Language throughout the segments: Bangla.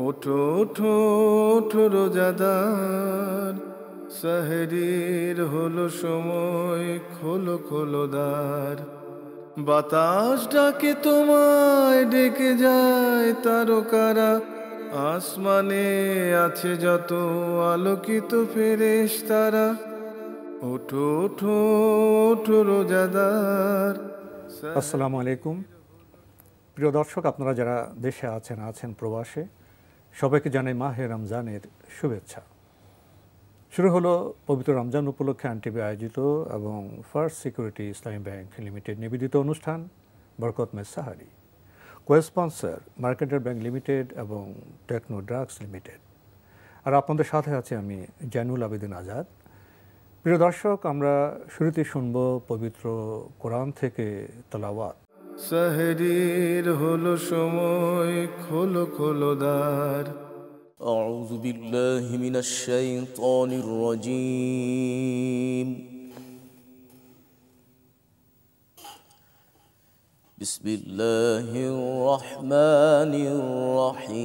ওঠো ওঠো ওঠো রোজাদার, সেহরির হলো সময়, খোলো খোলো দ্বার। বাতাস ডাকে তোমায়, ডেকে যায় তারকারা, আসমানে আছে যত আলোকিত ফেরেশতারা। ওঠো ওঠো ওঠো রোজাদার। আসসালামু আলাইকুম প্রিয় দর্শক, আপনারা যারা দেশে আছেন প্রবাসে, সবাইকে জানাই মাহে রমজানের শুভেচ্ছা। শুরু হলো পবিত্র রমজান উপলক্ষে আনটিভি আয়োজিত এবং first security Islami bank limited নিবেদিত অনুষ্ঠান বরকত মে সাহারি। কো-স্পন্সর মার্কেন্টাইল ব্যাংক লিমিটেড এবং টেকনো ড্রাগস লিমিটেড। আর আপনাদের সাথে আছে আমি জয়নুল আবেদিন আজাদ। প্রিয় দর্শক, আমরা শুরুতে শুনব পবিত্র কোরআন থেকে তেলাওয়াত। সেহরির হলো সময়, খোলো খোলো দ্বার। أعوذ بالله من الشيطان الرجيم. بسم الله الرحمن الرحيم.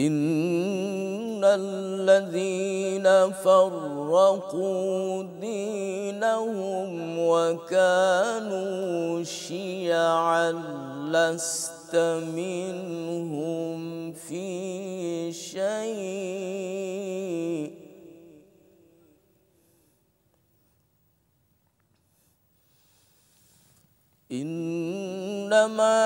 إن الذين فرقوا دينهم وكانوا شيعا لست منهم في شيء إنما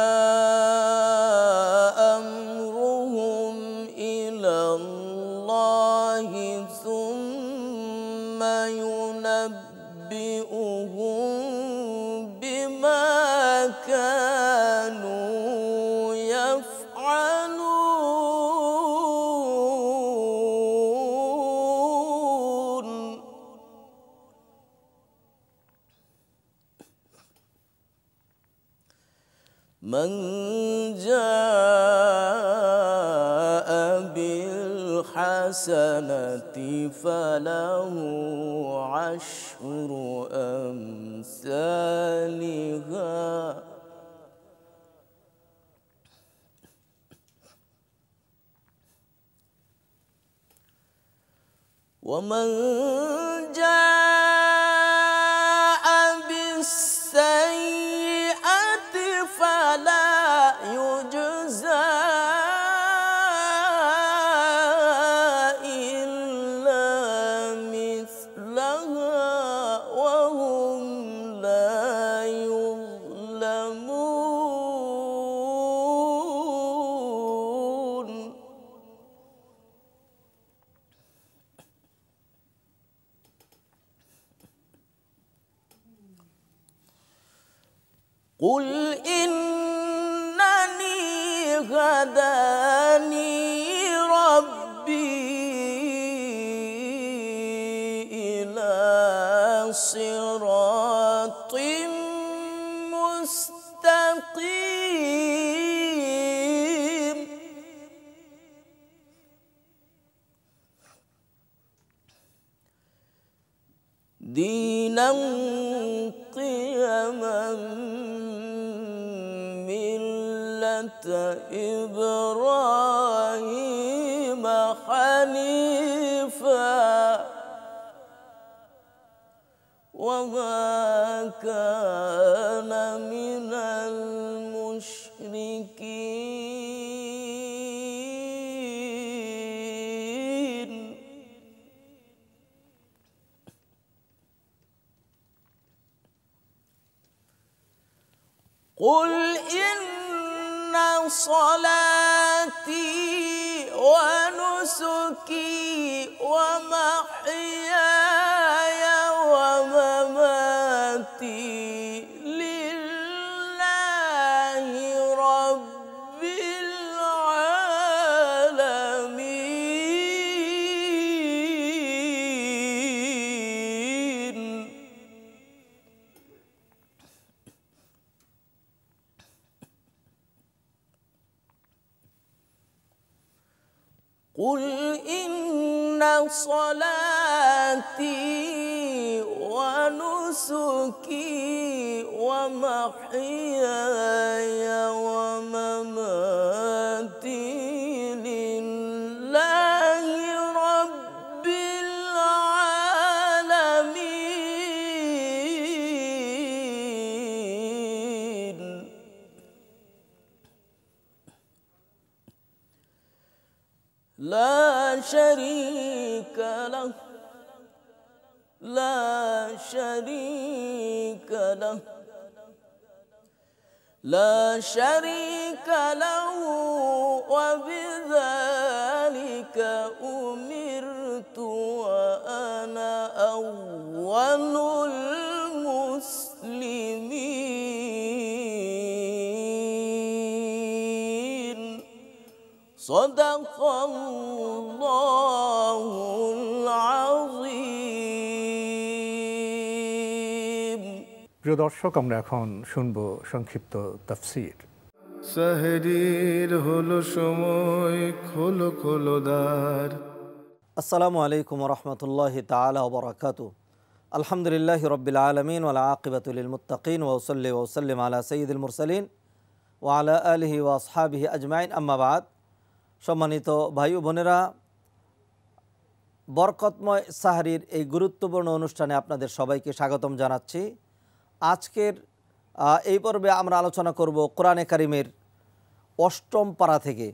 ثم ينبئهم بما كانوا يفعلون. من جاء بالحسنة فله عشر أمثالها ومن جاء بالسيئة فلا يجزى قل إنني هداني ربي إلى صراط مستقيم دينا قيما إبراهيم حنيفا وما كان من المشركين. قل إن صلاتي ونسكي ومحياي ومماتي لله رب العالمين. قل إن صلاتي ونسكي ونسكي ومحياي ومماتي لله رب العالمين لا شريك له لا شريك له لا شريك له وبذلك أمرت وأنا أول المسلمين صدق الله العظيم প্রিয় দর্শক, আমরা এখন শুনব সংক্ষিপ্ত তাফসীর। সাহরির হলো সময়, খোলো খোলো দ্বার। আসসালামু আলাইকুম রহমতুল্লাহি তাআলা ওয়া বারাকাতুহু। আলহামদুলিল্লাহি রাব্বিল আলামিন ওয়াল আকিবাতু লিল মুত্তাকিন ওয়া উসাল্লি ওয়া উসাল্লিম আলা সাইয়্যিদিল মুরসালিন ওয়া আলা আলিহি ওয়া আসহাবিহি আজমাইন, আম্মা বাদ। সম্মানিত ভাই ও বোনেরা, বরকতময় সাহরির এই গুরুত্বপূর্ণ অনুষ্ঠানে আপনাদের সবাইকে স্বাগতম জানাচ্ছি। আজকের এই পর্বে আমরা আলোচনা করব কোরআনে কারিমের অষ্টম পারা থেকে।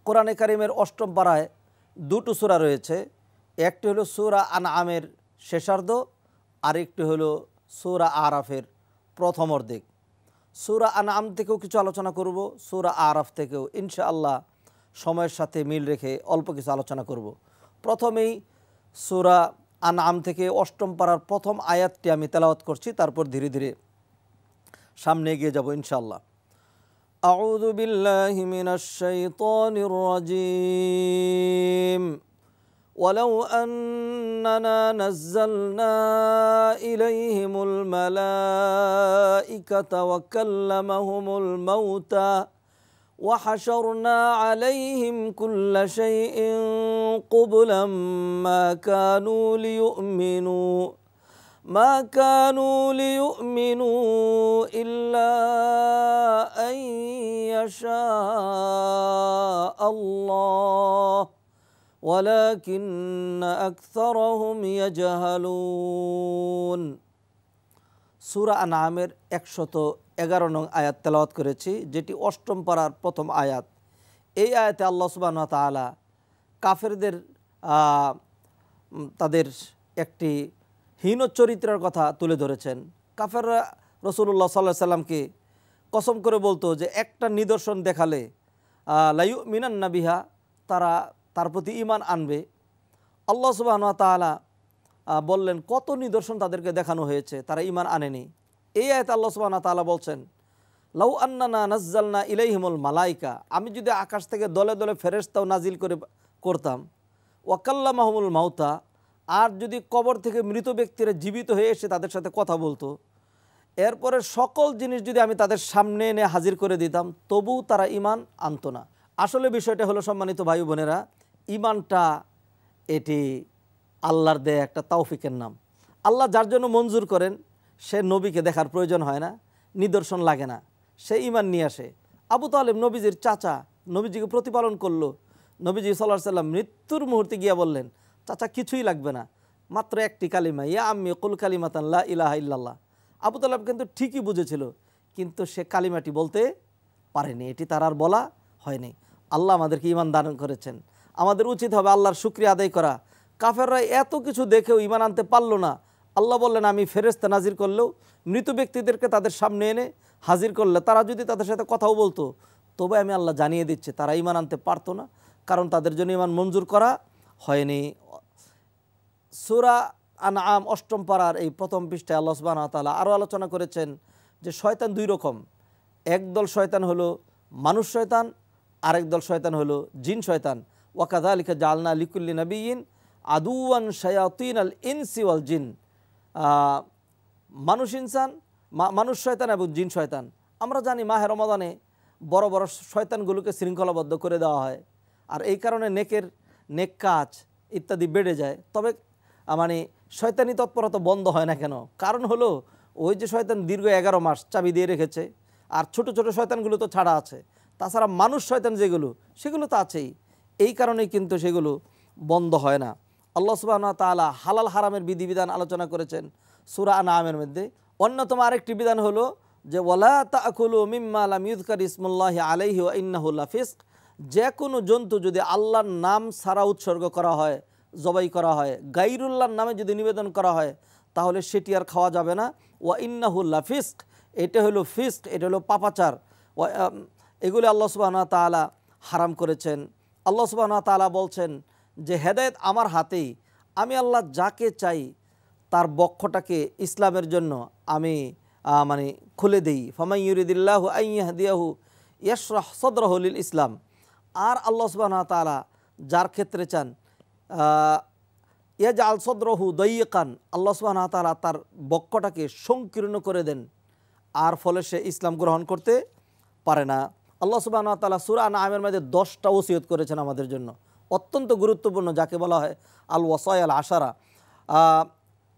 কোরআনে কারিমের অষ্টম পারায় দুটো সূরা রয়েছে। একটি হলো সূরা আনআমের শেষার্ধ, আরেকটি হলো সূরা আরাফের প্রথম অর্ধেক। সূরা আনআম থেকেও কিছু আলোচনা করব, সূরা আরাফ থেকেও ইনশাআল্লাহ সময়ের সাথে মিল রেখে অল্প কিছু আলোচনা করব। প্রথমেই সূরা আনআম থেকে অষ্টম পারার প্রথম আয়াতটি আমি তেলাওয়াত করছি, তারপর ধীরে ধীরে সামনে এগিয়ে যাব ইনশাআল্লাহ। আউযু বিল্লাহি মিনাশ শাইতানির রাজীম। ওয়ালাউ আন্নানা নাযালনা ইলাইহিমুল মালাইকাতা ওয়া কাল্লামাহুমুল মাউতা وحشرنا عليهم كل شيء قبلا ما كانوا ليؤمنوا إلا أن يشاء الله ولكن أكثرهم يجهلون। সূরা আনআমের 111 নং আয়াত তেলাওয়াত করেছি, যেটি অষ্টম পারার প্রথম আয়াত। এই আয়াতে আল্লাহ সুবহানাহু ওয়া তাআলা কাফেরদের তাদের একটি হীন চরিত্রের কথা তুলে ধরেছেন। কাফেররা রাসূলুল্লাহ সাল্লাল্লাহু আলাইহি সাল্লামকে কসম করে বলতো যে একটা নিদর্শন দেখালে লা ইউমিনান্না বিহা, তারা তার প্রতি ঈমান আনবে। আল্লাহ সুবহানাহু ওয়া তাআলা বললেন কত নিদর্শন তাদেরকে দেখানো হয়েছে, তারা ঈমান আনেনি। এই আয়াতে আল্লাহ সুবহানাহু ওয়া তাআলা বলছেন, লাউ আন্নানা নাযালনা ইলাইহিমুল মালাইকা, আমি যদি আকাশ থেকে দলে দলে ফেরেশতাও নাজিল করতাম, ওয়া কাল্লামাহুমুল মাউতা, আর যদি কবর থেকে মৃত ব্যক্তিরা জীবিত হয়ে এসে তাদের সাথে কথা বলতো, এরপরে সকল জিনিস যদি আমি তাদের সামনে এনে হাজির করে দিতাম, তবু তারা ঈমান আনতো না। আসলে বিষয়টা হলো, সম্মানিত ভাই বোনেরা, ঈমানটা এটি আল্লাহর দেয়া একটা তৌফিকের নাম। আল্লাহ যার জন্য মঞ্জুর করেন, সে নবীকে দেখার প্রয়োজন হয় না, নিদর্শন লাগে না, সে ঈমান নিয়ে আসে। আবু তালেব নবীজির চাচা, নবীজিকে প্রতিপালন করলো। নবীজি সাল্লাল্লাহু আলাইহি সাল্লাম মৃত্যুর মুহূর্তে গিয়া বললেন, চাচা কিছুই লাগবে না, মাত্র একটি কালিমা, ইয়া আম্মি কুল কালিমাতান লা ইলাহা ইল্লাল্লাহ। আবু তালেব কিন্তু ঠিকই বুঝেছিল, কিন্তু সে কালিমাটি বলতে পারেনি, এটি তার আর বলা হয়নি। আল্লাহ আমাদেরকে ঈমান দান করেছেন, আমাদের উচিত হবে আল্লাহর শুকরিয়া আদায় করা। কাফেররা এত কিছু দেখেও ঈমান আনতে পারলো না। আল্লাহ বললেন, আমি ফেরেশতা নাজির করলেও মৃত ব্যক্তিদেরকে তাদের সামনে এনে হাজির করলে তারা যদি তাদের সাথে কথাও বলতো, তবে আমি আল্লাহ জানিয়ে দিচ্ছি তারা ঈমান আনতে পারতো না, কারণ তাদের জন্য ঈমান মঞ্জুর করা হয়নি। সূরা আনআম অষ্টম পারার এই প্রথম পৃষ্ঠায় আল্লাহ সুবহানাহু ওয়া তাআলা আরও আলোচনা করেছেন যে শয়তান দুই রকম। একদল শয়তান হলো মানুষ শয়তান, আরেক দল শয়তান হলো জিন শয়তান। ওয়া কাযালিকা জাআলনা লিকুল্লি নাবিয়্যিন আদুওয়ান শায়াতিনাল ইনসি ওয়াল জিন। মানুষ শয়তান এবং জিন শয়তান। আমরা জানি মাহে রমাদানে বড় বড় শয়তানগুলোকে শৃঙ্খলাবদ্ধ করে দেওয়া হয়, আর এই কারণে নেক কাজ ইত্যাদি বেড়ে যায়। তবে মানে শয়তানি তৎপরতা বন্ধ হয় না কেন? কারণ হলো ওই যে শয়তান দীর্ঘ 11 মাস চাবি দিয়ে রেখেছে, আর ছোট ছোট শয়তানগুলো তো ছাড়া আছে, তাছাড়া মানুষ শয়তান যেগুলো সেগুলো তো আছেই, এই কারণেই কিন্তু সেগুলো বন্ধ হয় না। আল্লাহ সুবহানাহু ওয়া তাআলা হালাল হারামের বিধিবিধান আলোচনা করেছেন সূরা আনআমের মধ্যে। অন্যতম আরেকটি বিধান হলো যে ওয়ালা তাকুলু মিম্মা লাম ইযকার ইসমুল্লাহি আলাইহি ওয়া ইন্নাহু লাফিসক, যে কোনো জন্তু যদি আল্লাহর নাম ছাড়া উৎসর্গ করা হয়, জবাই করা হয়, গায়রুল্লাহর নামে যদি নিবেদন করা হয়, তাহলে সেটি আর খাওয়া যাবে না। ওয়া ইন্নাহু লাফিসক, এটা হলো ফিস্ক, এটা হলো পাপাচার। এগুলি আল্লাহ সুবহানাহু ওয়া তাআলা হারাম করেছেন। আল্লাহ সুবহানাহু ওয়া তাআলা বলছেন যে হেদায়েত আমার হাতেই, আমি আল্লাহ যাকে চাই তার বক্ষটাকে ইসলামের জন্য আমি মানে খুলে দেই। ফামান ইউরিদিল্লাহু আন ইয়াহদিয়াহু ইয়াশরাহ সাদরাহু লিল ইসলাম। আর আল্লাহ সুবহানাহু ওয়া তাআলা যার ক্ষেত্রে চান ইয়াজআল সাদরাহু দায়িকান, আল্লাহ সুবহানাহু ওয়া তাআলা তার বক্ষটাকে সংকীর্ণ করে দেন, আর ফলে সে ইসলাম গ্রহণ করতে পারে না। আল্লাহ সুবহানাহু ওয়া তাআলা সূরা আনআমের মধ্যে 10টা ওসিয়ত করেছেন আমাদের জন্য, অত্যন্ত গুরুত্বপূর্ণ, যাকে বলা হয় আল ওয়াসায়া আল আশারা।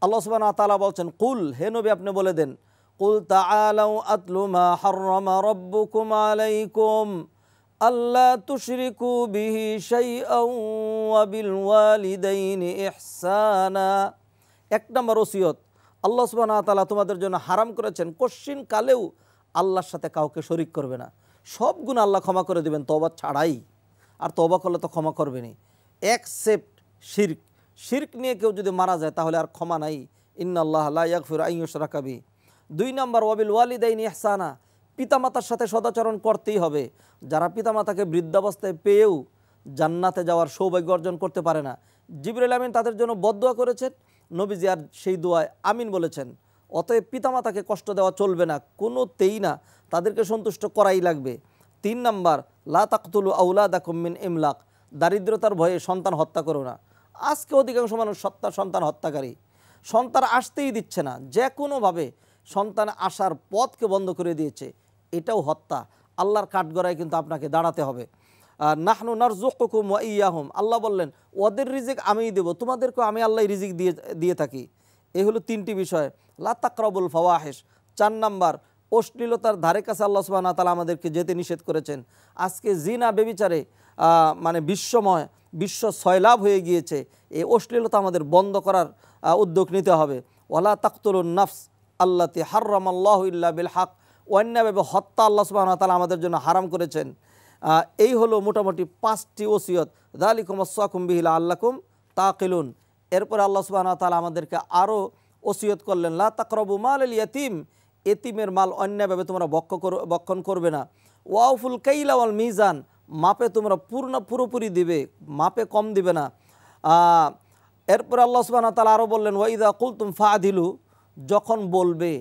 আল্লাহ সুবহানাহু ওয়া তাআলা বলছেন, কুল, হে নবী আপনি বলে দেন, কুল তাআলাউ আতলু মা হাররামা রাব্বুকুম আলাইকুম আল্লা তুশরিকু বিহি শাইআন ওয়া বিল ওয়ালিদাইনি ইহসানা। 1 নম্বর ওসিয়ত, আল্লাহ সুবহানাহু ওয়া তাআলা তোমাদের জন্য হারাম করেছেন কশ্চিন কালেও আল্লাহর সাথে কাউকে শরীক করবে না। সব গুনাহ আল্লাহ ক্ষমা করে দেবেন তওবা ছাড়াই, আর তওবা করলে তো ক্ষমা করবেনই, এক্সেপ্ট শিরক। শিরক নিয়ে কেউ যদি মারা যায় তাহলে আর ক্ষমা নাই। ইন্নাল্লাহা লা ইয়াগফিরু আন ইউশরাকা বিহি। 2 নম্বর ওয়াবিল ওয়ালিদাইনি ইহসানা, পিতামাতার সাথে সদাচরণ করতেই হবে। যারা পিতামাতাকে বৃদ্ধাবস্থায় পেয়েও জান্নাতে যাওয়ার সৌভাগ্য অর্জন করতে পারে না, জিবরাইল আমিন তাদের জন্য বদদুয়া করেছেন, নবীজি আর সেই দোয়ায় আমিন বলেছেন। অতএব পিতামাতাকে কষ্ট দেওয়া চলবে না, কোনোতেই না, তাদেরকে সন্তুষ্ট করাই লাগবে। 3 নম্বর লা তাকতুলু আওলাদাকুম মিন ইমলাক, দারিদ্রতার ভয়ে সন্তান হত্যা করো না। আজকে অধিকাংশ মানুষ সন্তান হত্যাকারী, সন্তান আসতেই দিচ্ছে না, যে কোনোভাবে সন্তান আসার পথকে বন্ধ করে দিয়েছে, এটাও হত্যা। আল্লাহর কাঠগড়ায় কিন্তু আপনাকে দাঁড়াতে হবে। নাহনু নারযুকুকুম ওয়া ইয়াহুম, আল্লাহ বললেন ওদের রিজিক আমিই দেব, তোমাদেরকেও আমি আল্লাহ রিজিক দিয়ে থাকি। এই হলো 3টি বিষয়। লা তাকরাবুল ফাওয়াহিশ। 4 নম্বর অশ্লীলতার ধারে কাছে আল্লাহ সুবহানাহু ওয়া তাআলা আমাদেরকে যেতে নিষেধ করেছেন। আজকে জিনা বেবিচারে মানে বিশ্ব সয়লাভ হয়ে গিয়েছে। এই অশ্লীলতা আমাদের বন্ধ করার উদ্যোগ নিতে হবে। ওয়ালা তাকতুলুন নাফস আল্লাতি হাররামাল্লাহু ইল্লা বিল হক, অন্যায়ভাবে হত্যা আল্লাহ সুবহানাহু ওয়া তাআলা আমাদের জন্য হারাম করেছেন। এই হলো মোটামুটি 5টি ওসিয়ত। যালিকুম ওয়াসাকুম বিহি লাআল্লাকুম তাকিলুন। এরপরে আল্লাহ সুবহানাহু ওয়া তাআলা আমাদেরকে আরও ওসিয়ত করলেন, লা তাকরাবু মালাল ইয়াতিম, এতিমের মাল অন্যায়ভাবে তোমরা ভক্ষণ করবে না। ওয়াউফুল কাইলা ওয়াল মিজান, মাপে তোমরা পুরোপুরি দিবে, মাপে কম দিবে না। এরপরে আল্লাহ সুবহানাহু ওয়া তাআলা আরও বললেন, ওয়াইদা কুলতুম ফাআদিলু, যখন বলবে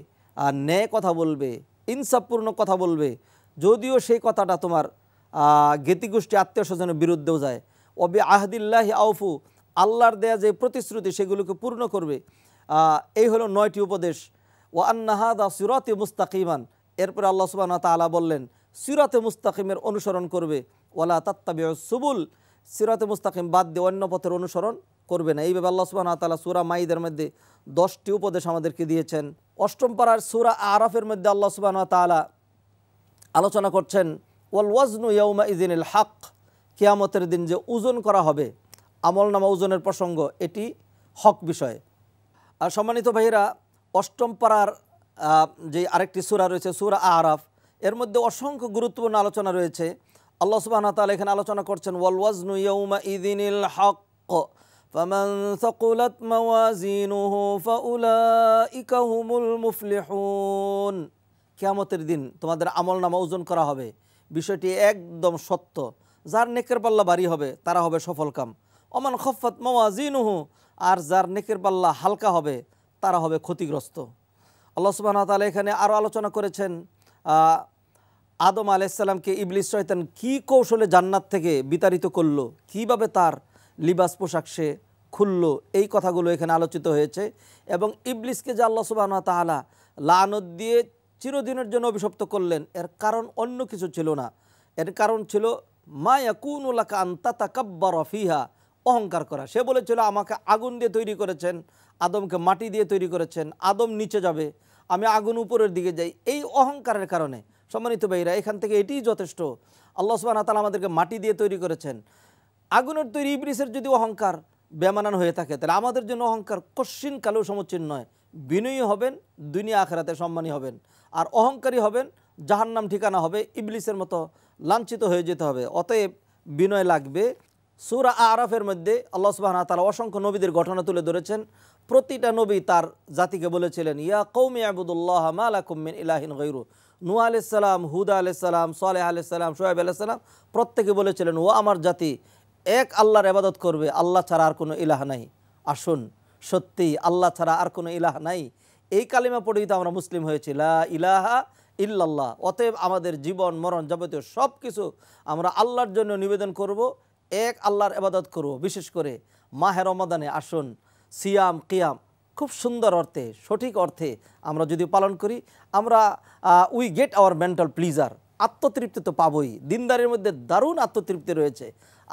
ন্যায় কথা বলবে, ইনসাফপূর্ণ কথা বলবে, যদিও সেই কথাটা তোমার জ্ঞাতিগোষ্ঠী আত্মীয় স্বজনের বিরুদ্ধেও যায়। ওবি আহদিল্লাহি আউফু, আল্লাহর দেয়া যে প্রতিশ্রুতি সেগুলোকে পূর্ণ করবে। এই হলো 9টি উপদেশ। ওয়া আন্না হাযা সিরাতি মুস্তাকিমান, এরপরে আল্লাহ সুবহানাহু ওয়া তাআলা বললেন সিরাতে মুস্তাকিমের অনুসরণ করবে। ওয়ালা তাত্তাবিউস সুবুল, সিরাতে মুস্তাকিম বাদ দিয়ে অন্য পথের অনুসরণ করবে না। এইভাবে আল্লাহ সুবহানাহু ওয়া তাআলা সূরা মাইদার মধ্যে 10টি উপদেশ আমাদেরকে দিয়েছেন। 8ম পারার সূরা আরাফের মধ্যে আল্লাহ সুবহানাহু ওয়া তাআলা আলোচনা করছেন ওয়াল ওয়াজনু ইয়াউমা ইযিনিল হক, কিয়ামতের দিন যে ওজন করা হবে, আমলনামা ওজনের প্রসঙ্গ, এটি হক বিষয়। আর সম্মানিত ভাইয়েরা, 8ম পারার যে আরেকটি সূরা রয়েছে সূরা আরাফ, এর মধ্যে অসংখ্য গুরুত্বপূর্ণ আলোচনা রয়েছে। আল্লাহ সুবহানাহু ওয়া তাআলা এখানে আলোচনা করছেন ওয়াল ওয়াজনু ইয়াউমা ইযিনিল হক ফামান সাকুলাত মাওয়াজিনুহু ফাউলাইকা হুমুল মুফলিহুন। কিয়ামতের দিন তোমাদের আমলনামা ওজন করা হবে, বিষয়টি একদম সত্য। যার নেকের পাল্লা ভারী হবে তারা হবে সফলকাম। ওমান খাফফাত মাওয়াজিনুহু, আর যার নেকের পাল্লা হালকা হবে তারা হবে ক্ষতিগ্রস্ত। আল্লাহ সুবহানাহু ওয়া তাআলা এখানে আরও আলোচনা করেছেন আদম আলাইহিস সালামকে ইবলিস শয়তান কী কৌশলে জান্নাত থেকে বিতাড়িত করলো, কীভাবে তার লিবাস পোশাক সে খুললো, এই কথাগুলো এখানে আলোচিত হয়েছে। এবং ইবলিসকে যে আল্লাহ সুবহানাহু ওয়া তাআলা লানত দিয়ে চিরদিনের জন্য অভিশপ্ত করলেন, এর কারণ অন্য কিছু ছিল না। এর কারণ ছিল মা ইয়াকুনু লাকা আন তাতাকাব্বারা ফিহা অহংকার করা। সে বলেছিল আমাকে আগুন দিয়ে তৈরি করেছেন, আদমকে মাটি দিয়ে তৈরি করেছেন, আদম নিচে যাবে, আমি আগুন উপরের দিকে যাই। এই অহংকারের কারণে সম্মানিত ভাইরা এখান থেকে এটিই যথেষ্ট। আল্লাহ সুবহানাহু ওয়া তাআলা আমাদেরকে মাটি দিয়ে তৈরি করেছেন। আগুনের তৈরি ইবলিসের যদি অহংকার বেমানান হয়ে থাকে, তাহলে আমাদের জন্য অহংকার কশ্চিন কালেও সমীচীন নয়। বিনয়ী হবেন, দুনিয়া আখিরাতে সম্মানী হবেন। আর অহংকারী হবেন, জাহান্নাম ঠিকানা হবে, ইবলিসের মতো লাঞ্ছিত হয়ে যেতে হবে। অতএব বিনয় লাগবে। সূরা আরাফের মধ্যে আল্লাহ সুবহানাহু ওয়া তাআলা অসংখ্য নবীদের ঘটনা তুলে ধরেছেন। প্রতিটা নবী তার জাতিকে বলেছিলেন, ইয়া কওমি ইবুদুল্লাহ মা লাকুম মিন ইলাহিন গায়রু। নূহ আলাইহিস সালাম, হুদ আলাইহিস সালাম, সালেহ আলাইহিস সালাম, শুআয়ব আলাইহিস সালাম প্রত্যেকে বলেছিলেন, ও আমার জাতি এক আল্লাহর ইবাদত করবে, আল্লাহ ছাড়া আর কোনো ইলাহ নাই। আসুন, সত্যি আল্লাহ ছাড়া আর কোনো ইলাহ নাই। এই কালিমা পড়েই তো আমরা মুসলিম হয়েছি, লা ইলাহা ইল্লাল্লাহ। অতএব আমাদের জীবন মরণ যাবতীয় সব কিছু আমরা আল্লাহর জন্য নিবেদন করব, এক আল্লাহর ইবাদত করব। বিশেষ করে মাহে রমাদানে আসুন, সিয়াম কিয়াম খুব সুন্দর অর্থে, সঠিক অর্থে আমরা যদি পালন করি, আমরা we get our mental pleasure, আত্মতৃপ্তি তো পাবই। দিনদারের মধ্যে দারুণ আত্মতৃপ্তি রয়েছে।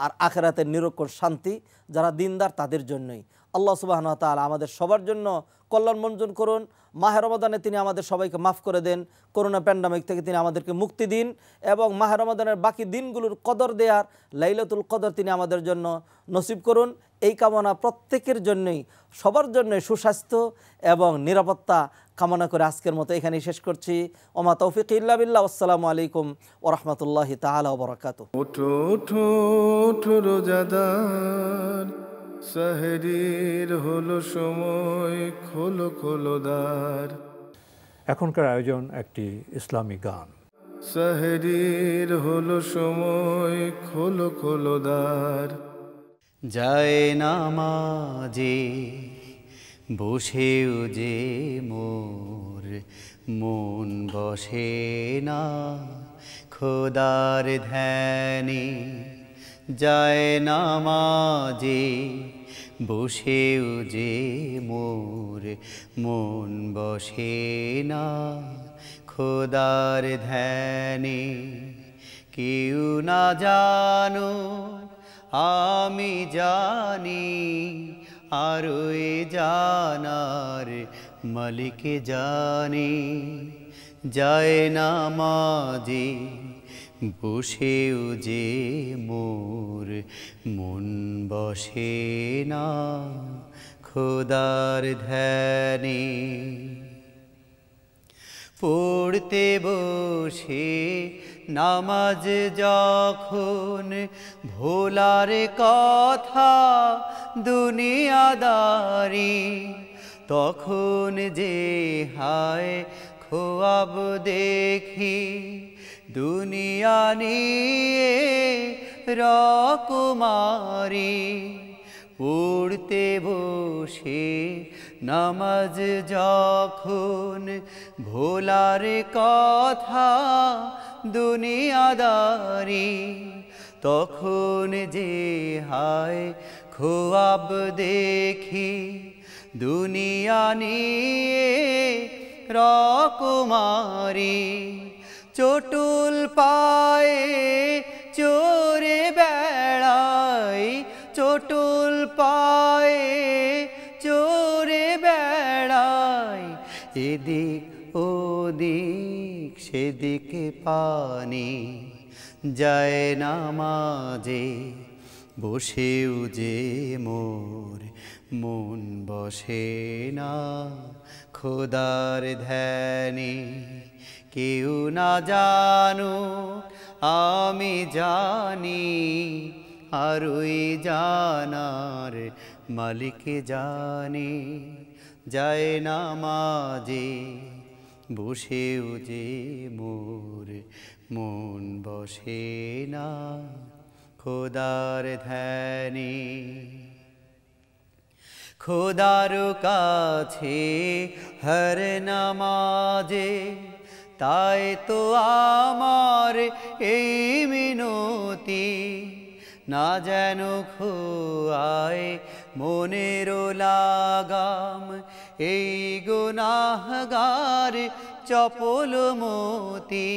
আর আখিরাতের নিরক্ষর শান্তি যারা দিনদার তাদের জন্যই। আল্লাহ সুবহানাহু ওয়া তাআলা আমাদের সবার জন্য কল্যাণ মঞ্জুর করুন। মাহে রমাদানে তিনি আমাদের সবাইকে মাফ করে দেন, করোনা প্যান্ডামিক থেকে তিনি আমাদেরকে মুক্তি দিন, এবং মাহে রমাদানের বাকি দিনগুলোর কদর দেয়ার লাইলাতুল কদর তিনি আমাদের জন্য নসিব করুন। এই কামনা প্রত্যেকের জন্যই, সবার জন্যই সুস্বাস্থ্য এবং নিরাপত্তা কামনা করে আজকের মতো এখানেই শেষ করছি। ওমা তৌফিক ইল্লা বিল্লাহ। আসসালামু আলাইকুম ওয়া রাহমাতুল্লাহি তাআলা ওয়া বারাকাতুহু। ওঠো ওঠো ওঠো রোজাদার, সাহরির হলো সময়, খোলো খোলো দ্বার। এখনকার আয়োজন একটি ইসলামী গান। সাহরির হলো সময়, খোলো খোলো দ্বার। যায় নামাজে বসেও যে মোর মন বসে না খোদার ধ্যানে। যায় নামাজে বসেও যে মোর মন বসে না খোদার ধ্যানে। কেউ না জানো আমি জানি, আর এ জানার মালিক জানি। যায় নামাজে বসেও যে মোর মন বসে না খোদার ধ্যানে। পড়তে বসে নামাজ যখন ভোলার কথা দুনিয়াদারি, তখন যে হায় খোয়াব দেখি দুনিয়া নিয়ে রকমারি। পড়তে বসে নামাজ যখন ভোলার কথা দুনিয়াদারি, তখন যে হায় খোয়াব দেখি দুনিয়া নিয়ে রকমারি। চটুল পায়ে চোরে বেড়াই, চটুল পায়ে চোরে বেড়াই। এদিক ওদিক সেদিকে পানি, যায় নামাজে বসেও যে মোর মন বসে না খোদার ধ্যানে। কেউ না জানো আমি জানি, আর ওই জানার মালিক জানে। যায় নামাজে বসেও যে মোর মন বসে না খোদার ধ্যানে। খোদার কাছে হর নামাজে, তাই তো আমার এই মিনতি, না যেন খোয়ায় মনের লাগাম এই গুনাহগার চপল মতি।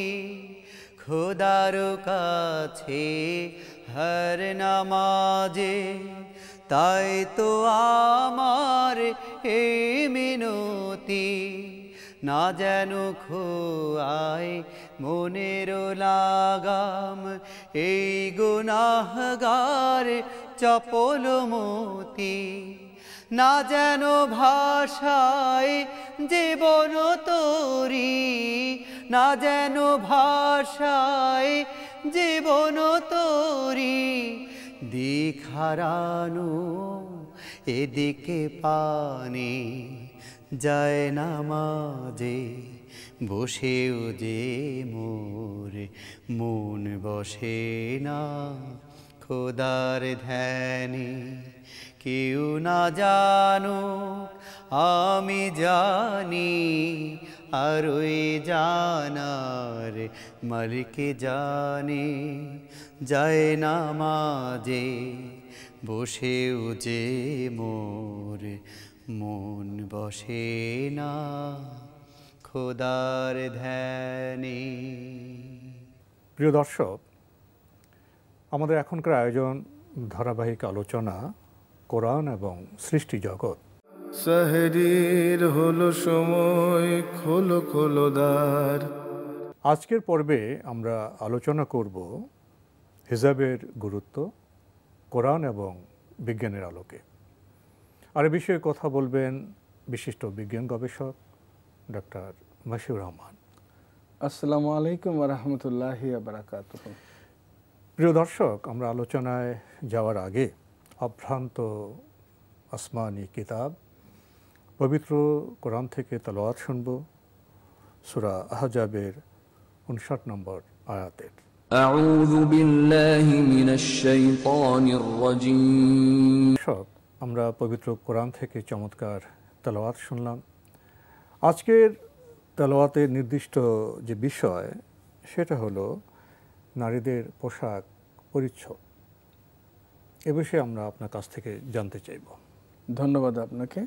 খোদার কাছে হর নামাজে, তাই তো আমার এই মিনতি, না যেন খোয়ায় মনের লাগাম এই গুনাহগার চপল মতি, না যেন ভাষায় জীবন তোরি, না যেন ভাষায় জীবন তোরি, দিক হারানো এদিকে পানি, যায় নামাজে বসেও যে মোর মন বসে না খোদার ধ্যানে। কেউ না জানো আমি জানি, আর ওই জানার মালিক জানে, যায় নামাজে বসেও যে মোর মন বসে না খোদার ধ্যানে। প্রিয় দর্শক, আমাদের এখনকার আয়োজন ধারাবাহিক আলোচনা কোরআন এবং সৃষ্টি জগৎ। সেহরির হলো সময়, খোলো খোলো দ্বার। আজকের পর্বে আমরা আলোচনা করব হিজাবের গুরুত্ব কোরআন এবং বিজ্ঞানের আলোকে। আর এ বিষয়ে কথা বলবেন বিশিষ্ট বিজ্ঞান গবেষক ডক্টর মশিউর রহমান। আসসালামু আলাইকুম ওয়া রাহমাতুল্লাহি ওয়া বারাকাতুহু। প্রিয় দর্শক, আমরা আলোচনায় যাওয়ার আগে অভ্রান্ত আসমানি কিতাব পবিত্র কোরআন থেকে তেলাওয়াত শুনব সূরা আহজাবের 59 নম্বর আয়াতের। আউযু বিল্লাহি মিনাশ শাইতানির রাজীম। দর্শক, আমরা পবিত্র কোরআন থেকে চমৎকার তেলাওয়াত শুনলাম। আজকের তেলাওয়াতের নির্দিষ্ট যে বিষয় সেটা হলো নারীদের পোশাক পরিচ্ছদ। এ বিষয়ে আমরা আপনার কাছ থেকে জানতে চাইব। ধন্যবাদ আপনাকে।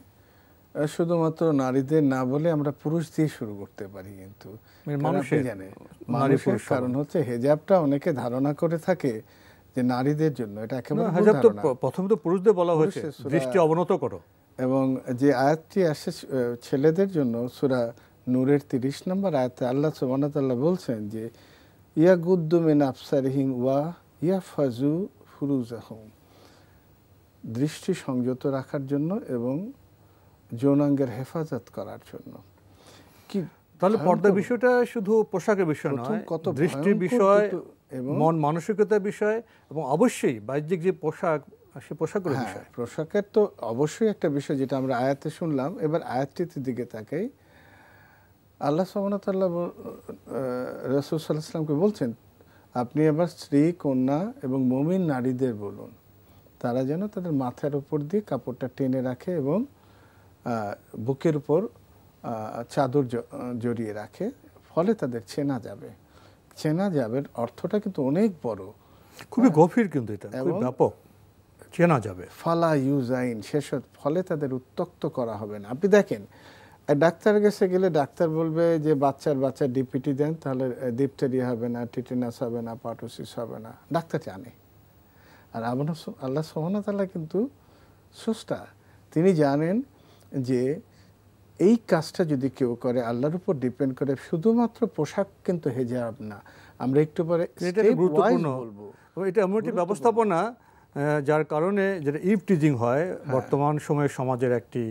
শুধুমাত্র নারীদের না বলে আমরা পুরুষ দিয়ে শুরু করতে পারি, কিন্তু মানুষের জানে মানুষের কারণ হচ্ছে হেজাবটা অনেকে ধারণা করে থাকে যে নারীদের জন্য, এটা একেবারে ভুল ধারণা। প্রথমে তো পুরুষদের বলা হয়েছে দৃষ্টি অবনত করো, এবং যে আয়াতটি আসে ছেলেদের জন্য সূরা নূরের 30 নম্বর আয়াতে আল্লাহ সুবহানাহু ওয়া তাআলা বলছেন যে ইয়াগুদ্দু মিন আবসারিহিম ওয়া ইয়াহফাজু ফুরুজাহুম, দৃষ্টি সংযত রাখার জন্য এবং যৌনাঙ্গের হেফাজত করার জন্য। কি তাহলে পর্দা বিষয়টা শুধু পোশাকের বিষয় নয়, দৃষ্টির বিষয় এবং মন মানসিকতার বিষয়, এবং অবশ্যই বাহ্যিক যে পোশাক সে পোশাকের বিষয়। পোশাকের তো অবশ্যই একটা বিষয়, যেটা আমরা আয়াতে শুনলাম। এবার আয়াতটির দিকে তাকাই। আল্লাহ সুবহানাহু ওয়া তাআলা রাসূল সাল্লাল্লাহু আলাইহি ওয়াসাল্লামকে বলছেন, আপনি আবার স্ত্রী, কন্যা এবং মুমিন নারীদের বলুন তারা যেন তাদের মাথার উপর দিয়ে কাপড়টা টেনে রাখে এবং বুকের উপর চাদর জড়িয়ে রাখে, ফলে তাদের চেনা যাবে। চেনা যাবে অর্থটা কিন্তু অনেক বড়, খুবই গভীর, কিন্তু এটা খুব ব্যাপক। চেনা যাবে, ফালা ইউজাইন, শেষত ফলে তাদের উত্তক্ত করা হবে না। আপনি দেখেন, ডাক্তারের কাছে গেলে ডাক্তার বলবে যে বাচ্চা ডিপিটি দেন, তাহলে ডিপথেরিয়া হবে না, টিটেনাস হবে না, পার্টোসিস হবে না, ডাক্তার জানে। আর আল্লাহ সুবহানাহু ওয়া তাআলা কিন্তু স্রষ্টা, তিনি জানেন যে এই কাজটা যদি কেউ করে আল্লাহর উপর ডিপেন্ড করে, শুধুমাত্র পোশাক কিন্তু হেজাব না। আমরা একটু পরে গুরুত্বপূর্ণ বলবো, এটা এমন একটি ব্যবস্থাপনা যার কারণে যেটা ইভ টিজিং হয় বর্তমান সময়ে সমাজের একটি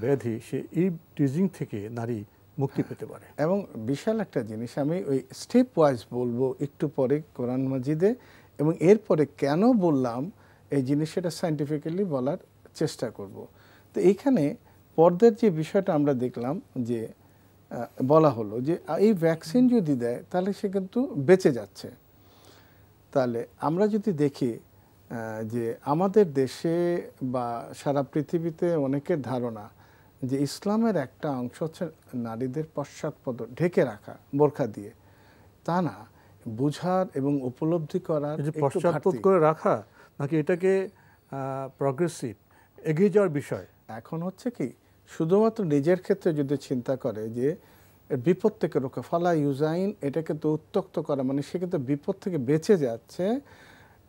ব্যাধি, সে ইভ টিজিং থেকে নারী মুক্তি পেতে পারে। এবং বিশাল একটা জিনিস আমি ওই স্টেপ ওয়াইজ বলবো একটু পরে কোরআন মাজিদে, এবং এরপরে কেন বললাম এই জিনিস সেটা সায়েন্টিফিক্যালি বলার চেষ্টা করব। তো এইখানে পর্দার যে বিষয়টা আমরা দেখলাম যে বলা হলো যে এই ভ্যাকসিন যদি দেয় তাহলে সে কিন্তু বেঁচে যাচ্ছে। তাহলে আমরা যদি দেখি যে আমাদের দেশে বা সারা পৃথিবীতে অনেকের ধারণা যে ইসলামের একটা অংশ হচ্ছে নারীদের পশ্চাৎপদ ঢেকে রাখা বোরখা দিয়ে, তা না, বুঝার এবং উপলব্ধি করার পশ্চাৎপদ করে রাখা নাকি এটাকে প্রগ্রেসিভ এগিয়ে যাওয়ার বিষয়। এখন হচ্ছে কি, শুধুমাত্র নিজের ক্ষেত্রে যদি চিন্তা করে যে বিপদ থেকে রক্ষা, ফালা ইউজাইন, এটাকে তো উত্তক্ত করা, মানে সে কিন্তু বিপদ থেকে বেঁচে যাচ্ছে।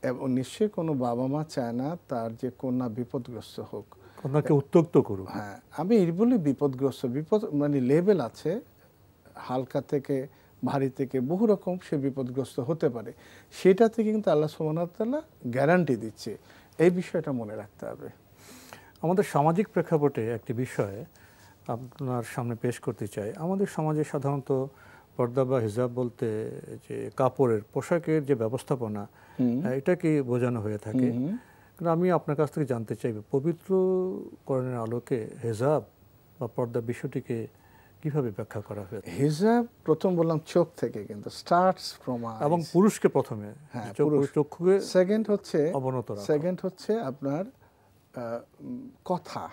এবং নিশ্চয়ই কোনো বাবা মা চায় না তার যে কন্যা বিপদগ্রস্ত হোক, কন্যাকে উত্ত্যক্ত করুক। হ্যাঁ, আমি এই বলি বিপদগ্রস্ত, বিপদ মানে লেভেল আছে, হালকা থেকে ভারী থেকে বহু রকম সে বিপদগ্রস্ত হতে পারে। সেটা থেকে কিন্তু আল্লাহ সুবহানাহু ওয়া তাআলা গ্যারান্টি দিচ্ছে, এই বিষয়টা মনে রাখতে হবে। আমাদের সামাজিক প্রেক্ষাপটে একটি বিষয় আপনার সামনে পেশ করতে চাই। আমাদের সমাজে সাধারণত পর্দা বা হিজাব বলতে যে কাপড়ের পোশাকের যে ব্যবস্থাপনা, এটাকে বোঝানো হয়ে থাকে। কিন্তু আমি আপনার কাছ থেকে জানতে চাইব, পবিত্র কোরআনের আলোকে হিজাব বা পর্দা বিষয়টিকে কিভাবে ব্যাখ্যা করা হয়েছে? হিজাব প্রথম বললাম চোখ থেকে, কিন্তু স্টার্টস ফ্রম আইস, এবং পুরুষকে প্রথমে, হ্যাঁ, চক্ষুকে সেকেন্ড হচ্ছে অবনত রাখা, সেকেন্ড হচ্ছে আপনার কথা,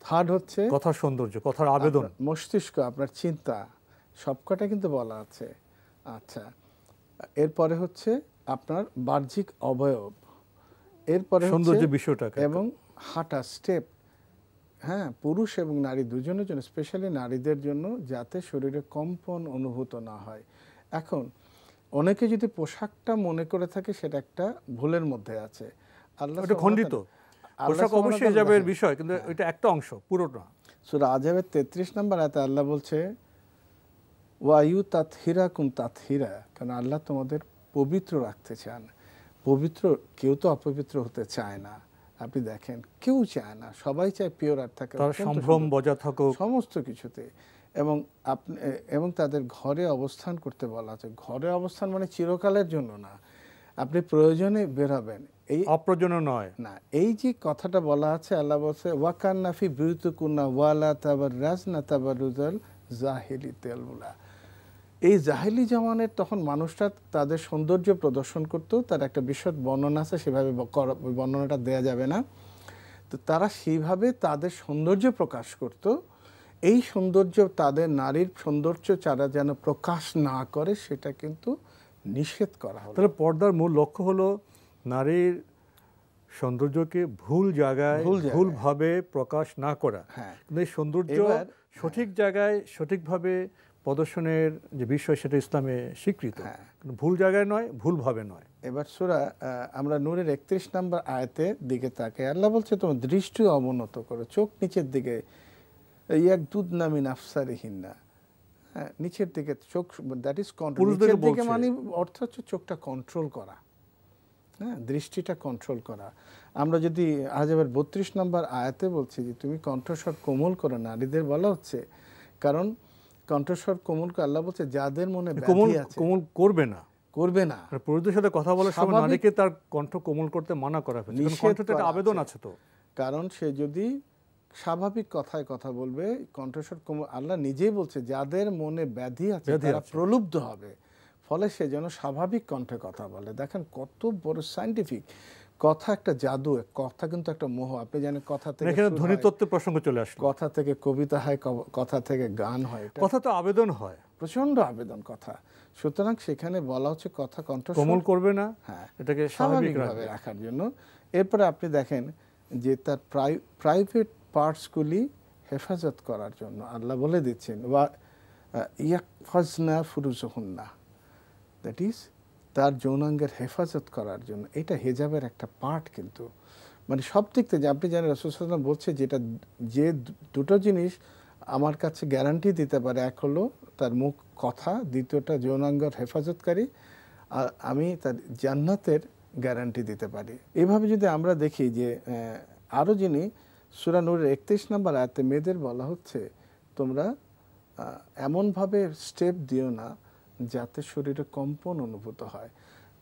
থার্ড হচ্ছে কথার সৌন্দর্য, কথার আবেদন, মস্তিষ্ক, আপনার চিন্তা, সবকটা কিন্তু বলা আছে। আচ্ছা, এরপরে হচ্ছে আপনার বাহ্যিক অবয়ব, এরপরে সৌন্দর্য বিষয়টা এবং হাঁটা স্টেপ, হ্যাঁ, পুরুষ এবং নারী দুজনের জন্য, স্পেশালি নারীদের জন্য, যাতে শরীরে কম্পন অনুভূত না হয়। এখন অনেকে যদি পোশাকটা মনে করে থাকে সেটা একটা ভুলের মধ্যে আছে। আল্লাহ এটা খণ্ডিত, পোশাক অবশ্যই হিজাবের বিষয়, কিন্তু এটা একটা অংশ, পুরোটা। সূরা আযাবের 33 নম্বর আয়াতে আল্লাহ বলছে ওয়ায়ু তাতহিরাকুম তাতহিরা, কারণ আল্লাহ তোমাদের পবিত্র রাখতে চান। পবিত্র, কেউ তো অপবিত্র হতে চায় না। আপনি দেখেন, কেউ চায় না, সবাই চায় পিওর আর থাকে, তার সম্ভ্রম বজায় থাকুক সমস্ত কিছুতে। এবং আপনি এবং তাদের ঘরে অবস্থান করতে বলা আছে। ঘরে অবস্থান মানে চিরকালের জন্য না, আপনি প্রয়োজনে বের হবেন, এই অপ্রয়োজনীয় নয় না। এই যে কথাটা বলা আছে, আল্লাহ বলছে ওয়াকান্না ফি বুয়ুতিকুন্না ওয়ালা তাবাররাজনা তাবাররুজাল জাহিলিয়াতিল উলা। এই জাহেলি জামানের তখন মানুষরা তাদের সৌন্দর্য প্রদর্শন করত, তার একটা বিশদ বর্ণনা আছে, সেভাবে বর্ণনাটা দেয়া যাবে না। তো তারা সেইভাবে তাদের সৌন্দর্য প্রকাশ করত। এই সৌন্দর্য, তাদের নারীর সৌন্দর্য যারা যেন প্রকাশ না করে, সেটা কিন্তু নিষেধ করা হলো। তাহলে পর্দার মূল লক্ষ্য হলো নারীর সৌন্দর্যকে ভুল জায়গায় ভুলভাবে প্রকাশ না করা। কিন্তু এই সৌন্দর্য সঠিক জায়গায় সঠিকভাবে প্রদর্শনের যে বিষয়, সেটা ইসলামে স্বীকৃত, ভুল জায়গায় নয়, ভুলভাবে নয়। এবার সূরা আমরা নূরের 31 নম্বর আয়াতের দিকে তাকে আল্লাহ বলছে তোমার দৃষ্টি অবনত করো, চোখ নিচের দিকে, ইয়াকদুদনা মিন আফসারিহিন্না, নিচের দিকে চোখ, দ্যাট ইজ কন্ট্রোল। নিচের দিকে মানে অর্থ হচ্ছে চোখটা কন্ট্রোল করা, হ্যাঁ, দৃষ্টিটা কন্ট্রোল করা। আমরা যদি আযাবের 32 নম্বর আয়াতে বলছি যে তুমি কণ্ঠস্বর কোমল করো, নারীদের বলা হচ্ছে, কারণ কণ্ঠস্বর কোমলকে আল্লাহ বলছে যাদের মনে ব্যাধি আছে, কোমল করবে না, করবে না। পুরুষদের সাথে কথা বলার সময় নারীকে তার কণ্ঠ কোমল করতে মানা করা হয়েছে, কারণ কণ্ঠতে একটা আবেদন আছে। তো কারণ সে যদি স্বাভাবিক কথায় কথা বলবে, কণ্ঠস্বর কোমল, আল্লাহ নিজেই বলছে যাদের মনে ব্যাধি আছে তারা প্রলুব্ধ হবে, ফলে সে যেন স্বাভাবিক কণ্ঠে কথা বলে। দেখেন কত বড় সায়েন্টিফিক কথা, একটা জাদু, কথা কিন্তু একটা মোহ। আপনি জানেন কথা থেকে ধ্বনিতত্ত্বের প্রসঙ্গ চলে আসে, কথা থেকে কবিতা হয়, কথা থেকে গান হয়, কথা তো আবেদন হয়, প্রচন্ড আবেদন কথা। সুতরাং সেখানে বলা হচ্ছে কথা কণ্ঠ কোমল করবে না, হ্যাঁ, এটাকে স্বাভাবিকভাবে রাখার জন্য। এরপরে আপনি দেখেন যে তার প্রাইভেট পার্টসগুলি হেফাজত করার জন্য আল্লাহ বলে দিচ্ছেন ওয়া ইয়াকফাজনা ফুরুজহুন্না, দ্যাট ইজ তার যৌনাঙ্গের হেফাজত করার জন্য। এটা হিজাবের একটা পার্ট, কিন্তু মানে সব দিক থেকে। আপনি জানেন রাসূল সাল্লাল্লাহু আলাইহি ওয়াসাল্লাম বলছে যেটা, যে দুটো জিনিস আমার কাছে গ্যারান্টি দিতে পারে, এক হলো তার মুখ কথা, দ্বিতীয়টা যৌনাঙ্গের হেফাজতকারী, আর আমি তার জান্নাতের গ্যারান্টি দিতে পারি। এইভাবে যদি আমরা দেখি যে আরও যিনি সূরা নূরের 31 নম্বর আয়াতে মেয়েদের বলা হচ্ছে তোমরা এমনভাবে স্টেপ দিও না যাতে শরীরে কম্পন অনুভূত হয়।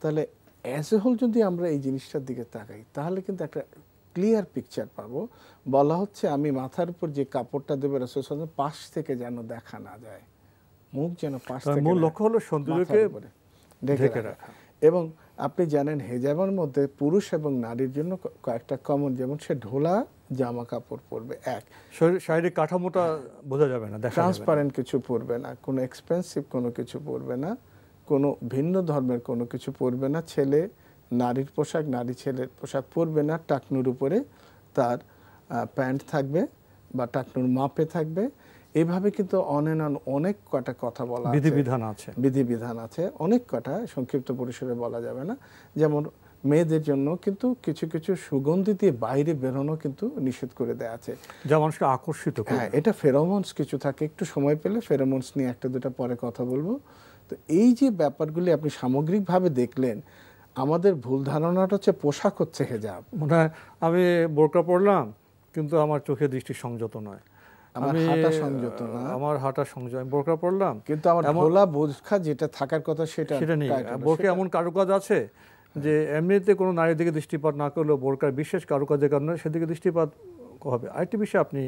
তাহলে অ্যাজ এ হোল যদি আমরা এই জিনিসটার দিকে তাকাই, তাহলে কিন্তু একটা ক্লিয়ার পিকচার পাবো। বলা হচ্ছে আমি মাথার উপর যে কাপড়টা দেবে রাসূল সাল্লাল্লাহু আলাইহি ওয়াসাল্লাম, পাশ থেকে যেন দেখা না যায়, মুখ যেন পাশ থেকে, মূল লক্ষ্য হলো সৌন্দর্যকে ঢেকে রাখা। এবং আপনি জানেন হিজাবের মধ্যে পুরুষ এবং নারীর জন্য কয়েকটা কমন, যেমন সে ঢোলা জামা কাপড় পরবে, এক শারীরিক কাঠামোটা বোঝা যাবে না, ট্রান্সপারেন্ট কিছু পরবে না, কোনো এক্সপেন্সিভ কোনো কিছু পরবে না, কোনো ভিন্ন ধর্মের কোনো কিছু পরবে না, ছেলে নারীর পোশাক, নারী ছেলের পোশাক পরবে না, টাকনুর উপরে তার প্যান্ট থাকবে বা টাকনুর মাপে থাকবে। এইভাবে কিন্তু অনেক কটা কথা বলা আছে, বিধিবিধান আছে, অনেক কটা, সংক্ষিপ্ত পরিসরে বলা যাবে না। যেমন মেয়েদের জন্য কিন্তু কিছু কিছু সুগন্ধি দিয়ে বাইরে বেরোনো কিন্তু নিষেধ করে দেওয়া আছে, যা মানুষকে আকর্ষিত করে। হ্যাঁ, এটা ফেরোমনস কিছু থাকে, একটু সময় পেলে ফেরোমনস নিয়ে একটা দুটা পরে কথা বলবো। তো এই যে ব্যাপারগুলি আপনি সামগ্রিকভাবে দেখলেন, আমাদের ভুল ধারণাটা হচ্ছে পোশাক হচ্ছে হেজাব। মনে হয় আমি বোরকা পরলাম কিন্তু আমার চোখে দৃষ্টি সংযত নয়, আমার হাঁটা সংযত না, আমার হাঁটা সংযত, আমি বোরকা পরলাম কিন্তু আমার ভোলা বোরখা যেটা থাকার কথা সেটা নেই। টাইট হলো, বোরকা এমন কারুকাজ আছে যে এমনিতে কোনো নারীর দিকে দৃষ্টিপাত না করলেও বোরকার বিশেষ কারুকাজের কারণে সেদিকে দৃষ্টিপাত হবে। আরেকটি বিষয় আপনি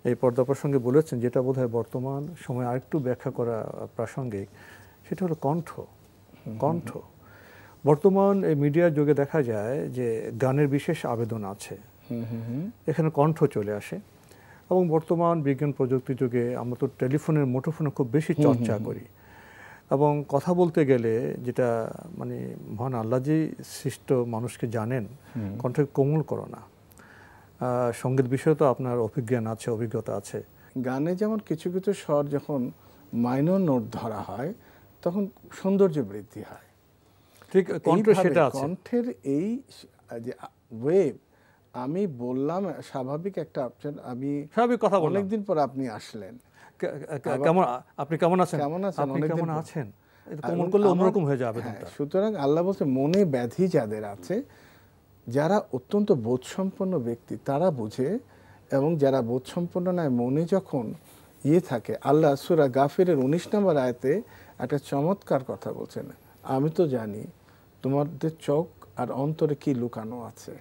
এই পর্দা প্রসঙ্গে বলেছেন, যেটা বোধহয় বর্তমান সময়ে আরেকটু ব্যাখ্যা করা প্রাসঙ্গিক, সেটা হলো কণ্ঠ। কণ্ঠ বর্তমান এই মিডিয়ার যুগে দেখা যায় যে গানের বিশেষ আবেদন আছে, এখানে কণ্ঠ চলে আসে। এবং বর্তমান বিজ্ঞান প্রযুক্তির যুগে আমরা তো টেলিফোনের মুঠোফোনে খুব বেশি চর্চা করি, এবং কথা বলতে গেলে যেটা মানে মহান আল্লাহজি সৃষ্ট মানুষকে জানেন কণ্ঠে কোমল করো না। সঙ্গীত বিষয়ে তো আপনার অভিজ্ঞতা আছে। গানে যেমন কিছু কিছু স্বর যখন মাইনর নোট ধরা হয় তখন সৌন্দর্য বৃদ্ধি হয়, ঠিক কণ্ঠে সেটা আছে। কণ্ঠের এই যে ওয়েভ, আমি বললাম স্বাভাবিক একটা অপশন, আমি স্বাভাবিক কথা বললাম, অনেকদিন পর আপনি আসলেন, কেমন আপনি কেমন আছেন, কেমন আছেন, আপনি কেমন আছেন, কোমল করলে অন্যরকম হয়ে যাবে। সুতরাং আল্লাহ বলছে মনে ব্যাধি যাদের আছে, যারা অত্যন্ত বোধসম্পন্ন ব্যক্তি তারা বুঝে, এবং যারা বোধসম্পন্ন নয় মনে যখন থাকে, আল্লাহ সূরা গাফিরের 19 নম্বর আয়াতে একটা চমৎকার কথা বলছেন, আমি তো জানি তোমাদের চোখ আর অন্তরে কি লুকানো আছে।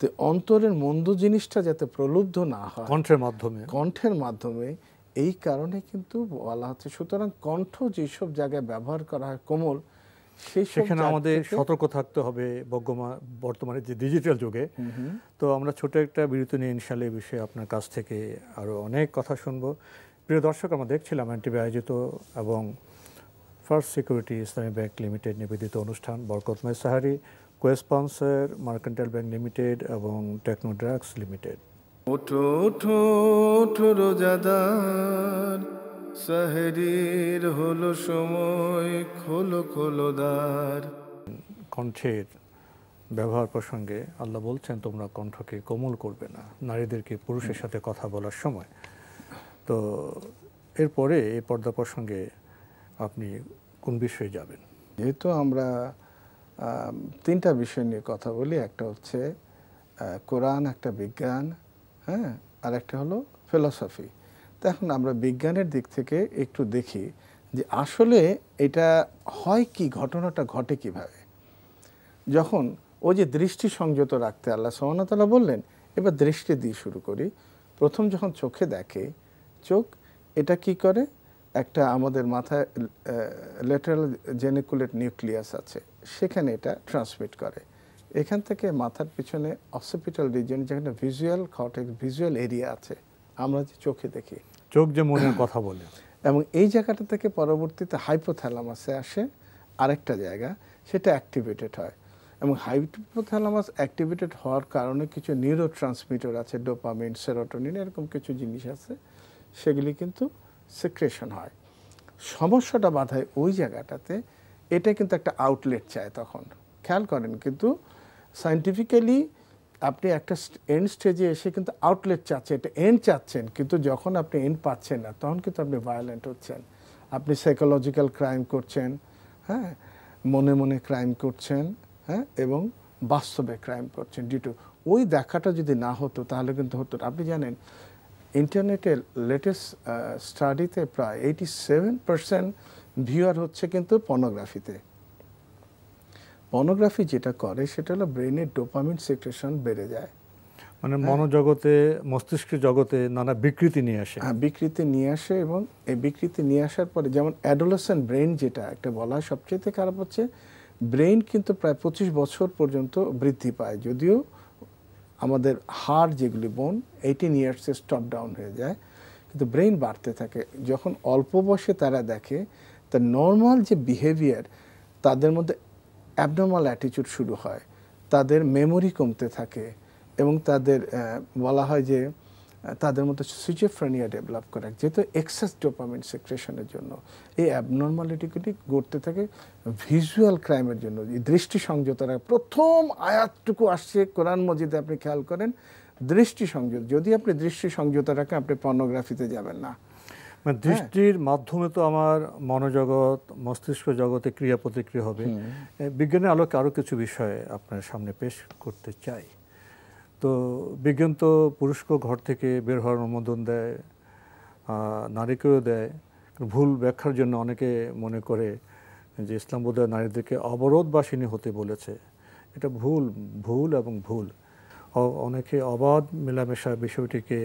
তো অন্তরের মন্দ জিনিসটা যাতে প্রলুব্ধ না হয় কণ্ঠের মাধ্যমে, এই কারণে কিন্তু বলা হচ্ছে। সুতরাং কণ্ঠ যেসব জায়গায় ব্যবহার করা হয় কোমল, সেখানে আমাদের সতর্ক থাকতে হবে বর্তমানে যে ডিজিটাল যুগে। তো আমরা ছোট একটা বিরতি নিয়ে ইনশাআল্লাহ এই বিষয়ে আপনার কাছ থেকে আরও অনেক কথা শুনবো। প্রিয় দর্শক, আমরা দেখছিলাম এনটিভি আয়োজিত এবং first security Islami bank limited নিবেদিত অনুষ্ঠান বরকতময় sehri, cosponsor mercantile bank limited এবং টেকনো ড্রাগস লিমিটেড। ওঠো ওঠো ওঠো রোজাদার, সাহরির হলো সময়, খোলো খোলো দ্বার। কণ্ঠের ব্যবহার প্রসঙ্গে আল্লাহ বলছেন তোমরা কণ্ঠকে কোমল করবে না নারীদেরকে পুরুষের সাথে কথা বলার সময়। তো এরপরে এই পর্দা প্রসঙ্গে আপনি কোন বিষয়ে যাবেন? যেহেতু আমরা তিনটা বিষয় নিয়ে কথা বলি, একটা হচ্ছে কোরআন, একটা বিজ্ঞান, হ্যাঁ, আর একটা হলো ফিলসফি। তো এখন আমরা বিজ্ঞানের দিক থেকে একটু দেখি যে আসলে এটা হয় কি, ঘটনাটা ঘটে কিভাবে। যখন ওই যে দৃষ্টি সংযত রাখতে আল্লাহ সুবহানাহু ওয়া তাআলা বললেন, এবার দৃষ্টি দিয়ে শুরু করি। প্রথম যখন চোখে দেখে, চোখ এটা কি করে, একটা আমাদের মাথায় ল্যাটারাল জেনিকুলেট নিউক্লিয়াস আছে, সেখানে এটা ট্রান্সমিট করে। এখান থেকে মাথার পিছনে অসিপিটাল রিজিয়ন, যেখানে ভিজুয়াল কর্টেক্স, ভিজুয়াল এরিয়া আছে, আমরা যে চোখে দেখি, চোখ যে মনের কথা বলে, এবং এই জায়গাটা থেকে পরবর্তীতে হাইপোথ্যালামাসে আসে আরেকটা জায়গা, সেটা অ্যাক্টিভেটেড হয়। এবং হাইপোথ্যালামাস অ্যাক্টিভেটেড হওয়ার কারণে কিছু নিউরো ট্রান্সমিটার আছে, ডোপামিন, সেরোটোনিন, এরকম কিছু জিনিস আছে, সেগুলি কিন্তু সিক্রেশন হয়। সমস্যাটা বাধায় ওই জায়গাটাতে, এটা কিন্তু একটা আউটলেট চায়। তখন খেয়াল করেন, কিন্তু সায়েন্টিফিক্যালি আপনি একটা এন্ড স্টেজে এসে কিন্তু আউটলেট চাচ্ছে, এটা এন্ড চাচ্ছেন, কিন্তু যখন আপনি এন্ড পাচ্ছেন না তখন কিন্তু আপনি ভায়োলেন্ট হচ্ছেন, আপনি সাইকোলজিক্যাল ক্রাইম করছেন, হ্যাঁ, মনে মনে ক্রাইম করছেন, হ্যাঁ, এবং বাস্তবে ক্রাইম করছেন। ডিটু ওই দেখাটা যদি না হতো তাহলে কিন্তু হতো। আপনি জানেন ইন্টারনেটের লেটেস্ট স্টাডিতে প্রায় 87% ভিউয়ার হচ্ছে কিন্তু পর্নোগ্রাফিতে। পর্নোগ্রাফি যেটা করে সেটা হলো ব্রেনের ডোপামিন সিক্রেশন বেড়ে যায়, মানে মনোজগতে, মস্তিষ্কের জগতে নানা বিকৃতি নিয়ে আসে। হ্যাঁ, বিকৃতি নিয়ে আসে, এবং এই বিকৃতি নিয়ে আসার পরে যেমন অ্যাডোলেসেন্ট ব্রেন, যেটা একটা বলা হয় সবচেয়ে খারাপ হচ্ছে, ব্রেন কিন্তু প্রায় 25 বছর পর্যন্ত বৃদ্ধি পায়, যদিও আমাদের হাড় যেগুলি বোন 18 ইয়ার্সে স্টপ ডাউন হয়ে যায়, কিন্তু ব্রেন বাড়তে থাকে। যখন অল্প বয়সে তারা দেখে, তা নর্মাল যে বিহেভিয়ার, তাদের মধ্যে অ্যাবনর্মাল অ্যাটিটিউড শুরু হয়, তাদের মেমোরি কমতে থাকে, এবং তাদের বলা হয় যে তাদের মধ্যে সিজোফ্রেনিয়া ডেভেলপ করে, যেহেতু এক্সেস ডোপামিন সেক্রেশনের জন্য এই অ্যাবনর্মালিটিগুলি ঘটতে থাকে। ভিজুয়াল ক্রাইমের জন্য এই দৃষ্টি সংযতরা প্রথম আয়াতটুকু আসছে কোরআন মজিদে, আপনি খেয়াল করেন দৃষ্টি সংযত। যদি আপনি দৃষ্টি সংযত রাখেন আপনি পর্নোগ্রাফিতে যাবেন না। মানে দৃষ্টির মাধ্যমে তো আমার মনোজগৎ মস্তিষ্ক জগতে ক্রিয়া প্রতিক্রিয়া হবে। বিজ্ঞানের আলোকে আরও কিছু বিষয় আপনার সামনে পেশ করতে চাই। তো বিজ্ঞান তো পুরুষকে ঘর থেকে বের হওয়ার অনুমোদন দেয়, নারীকেও দেয়। ভুল ব্যাখ্যার জন্য অনেকে মনে করে যে ইসলাম বোধহয় নারীদেরকে অবরোধবাসিনী হতে বলেছে। এটা ভুল এবং ভুল। অনেকে অবাধ মেলামেশা বিষয়টিকে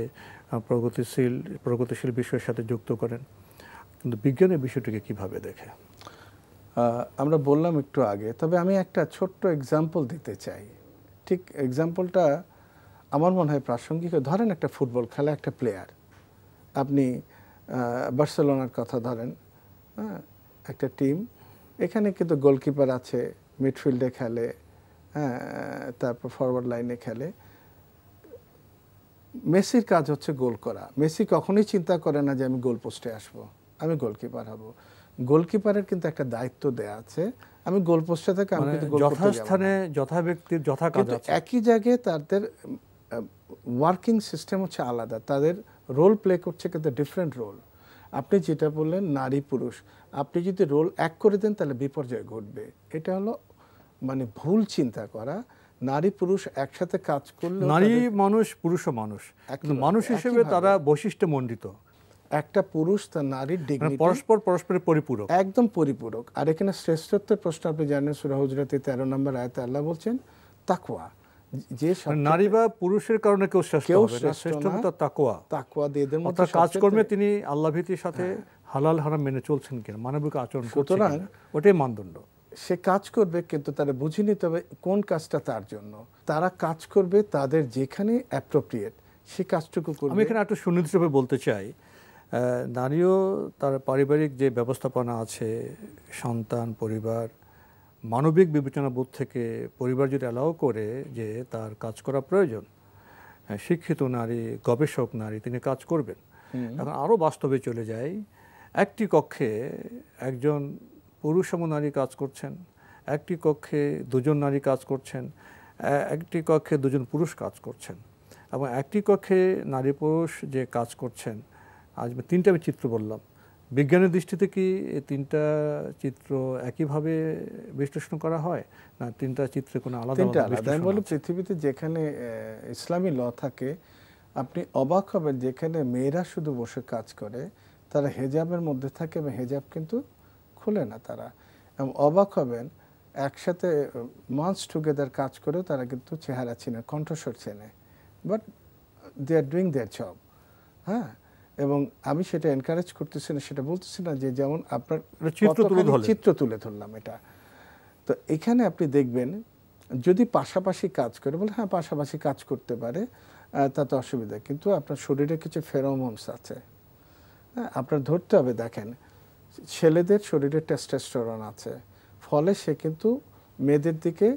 প্রগতিশীল বিষয়ের সাথে যুক্ত করেন, কিন্তু বিজ্ঞানের বিষয়টিকে কিভাবে দেখে? আমরা বললাম একটু আগে, তবে আমি একটা ছোট্ট এক্সাম্পল দিতে চাই। ঠিক এক্সাম্পলটা আমার মনে হয় প্রাসঙ্গিক। ধরেন একটা ফুটবল খেলা, একটা প্লেয়ার, আপনি বার্সেলোনার কথা ধরেন, হ্যাঁ, একটা টিম, এখানে কিন্তু গোলকিপার আছে, মিডফিল্ডে খেলে, হ্যাঁ, তারপর ফরওয়ার্ড লাইনে খেলে। মেসির কাজ হচ্ছে গোল করা। মেসি কখনোই চিন্তা করে না যে আমি গোল পোস্টে আসবো, আমি গোলকিপার হব। গোলকিপারের কিন্তু একটা দায়িত্ব দেয়া আছে, আমি গোল পোস্টে থেকে আমি কিন্তু গোল করতে যাব। যথাস্থানে যথা ব্যক্তির যথা কাজ আছে। একই জায়গায় তাদের ওয়ার্কিং সিস্টেম হচ্ছে আলাদা, তাদের রোল প্লে করছে কিন্তু ডিফারেন্ট রোল। আপনি যেটা বললেন নারী পুরুষ, আপনি যদি রোল এক করে দেন তাহলে বিপর্যয় ঘটবে। এটা হলো মানে ভুল চিন্তা করা। নারী পুরুষ একসাথে কাজ করলে, নারী মানুষ পুরুষও মানুষ, মানুষ হিসেবে তারা বৈশিষ্ট্যমণ্ডিত। একটা পুরুষ তার নারীর ডিগনিটি পরস্পরের পরিপূরক, একদম পরিপূরক। আর এখানে শ্রেষ্ঠত্বের প্রশ্ন আপনি জানেন, সূরা হুজরাতে 13 নম্বর আয়াতে আল্লাহ বলছেন তাকওয়া। যে নারী বা পুরুষের কারণে কেউ শ্রেষ্ঠ হবে না, শ্রেষ্ঠ হবে তাকওয়া। তাকওয়া দিয়ে এদের মধ্যে কাজকর্মে তিনি আল্লাহ ভীতির সাথে হালাল হারাম মেনে চলছেন কিনা, মানবিক আচরণ করছেন কিনা, ওটাই মানদণ্ড। সে কাজ করবে, কিন্তু তারা বুঝে নিতে হবে কোন কাজটা তার জন্য। তারা কাজ করবে তাদের যেখানে অ্যাপ্রোপ্রিয়েট, সে কাজটুকু করবে। আমি এখানে একটু সুনির্দিষ্টভাবে বলতে চাই, নারীও তার পারিবারিক যে ব্যবস্থাপনা আছে, সন্তান, পরিবার, মানবিক বিবেচনা বোধ থেকে পরিবার যদি অ্যালাউ করে যে তার কাজ করা প্রয়োজন, শিক্ষিত নারী, গবেষক নারী, তিনি কাজ করবেন। এখন আরও বাস্তবে চলে যাই, একটি কক্ষে একজন পুরুষ এবং নারী কাজ করছেন, একটি কক্ষে দুজন নারী কাজ করছেন, একটি কক্ষে দুজন পুরুষ কাজ করছেন, এবং একটি কক্ষে নারী পুরুষ যে কাজ করছেন, আজ তিনটা আমি চিত্র বললাম। বিজ্ঞানের দৃষ্টিতে কি তিনটা চিত্র একইভাবে বিশ্লেষণ করা হয়, না তিনটা চিত্রে কোনো আলাদা আলাদা? আমি বলি পৃথিবীতে যেখানে ইসলামী ল থাকে, আপনি অবাক হবেন যেখানে মেয়েরা শুধু বসে কাজ করে, তারা হেজাবের মধ্যে থাকে এবং হেজাব কিন্তু খুলে না তারা, এবং অবাক হবেন একসাথে মান্থস টুগেদার কাজ করেও তারা কিন্তু চেহারা চেনে, কণ্ঠস্বর চেনে, but they are doing their job. হ্যাঁ, এবং আমি সেটা এনকারেজ করতেছি না, সেটা বলতেছি না যে যেমন আপনার চিত্র তুলে ধরলাম এটা। তো এখানে আপনি দেখবেন যদি পাশাপাশি কাজ করে, বলে হ্যাঁ পাশাপাশি কাজ করতে পারে, তাতে অসুবিধা, কিন্তু আপনার শরীরে কিছু ফেরোমোনস আছে, হ্যাঁ, আপনার ধরতে হবে। দেখেন ছেলেদের শরীরে টেস্টোস্টেরন আছে, ফলে সে কিন্তু মেয়েদের দিকে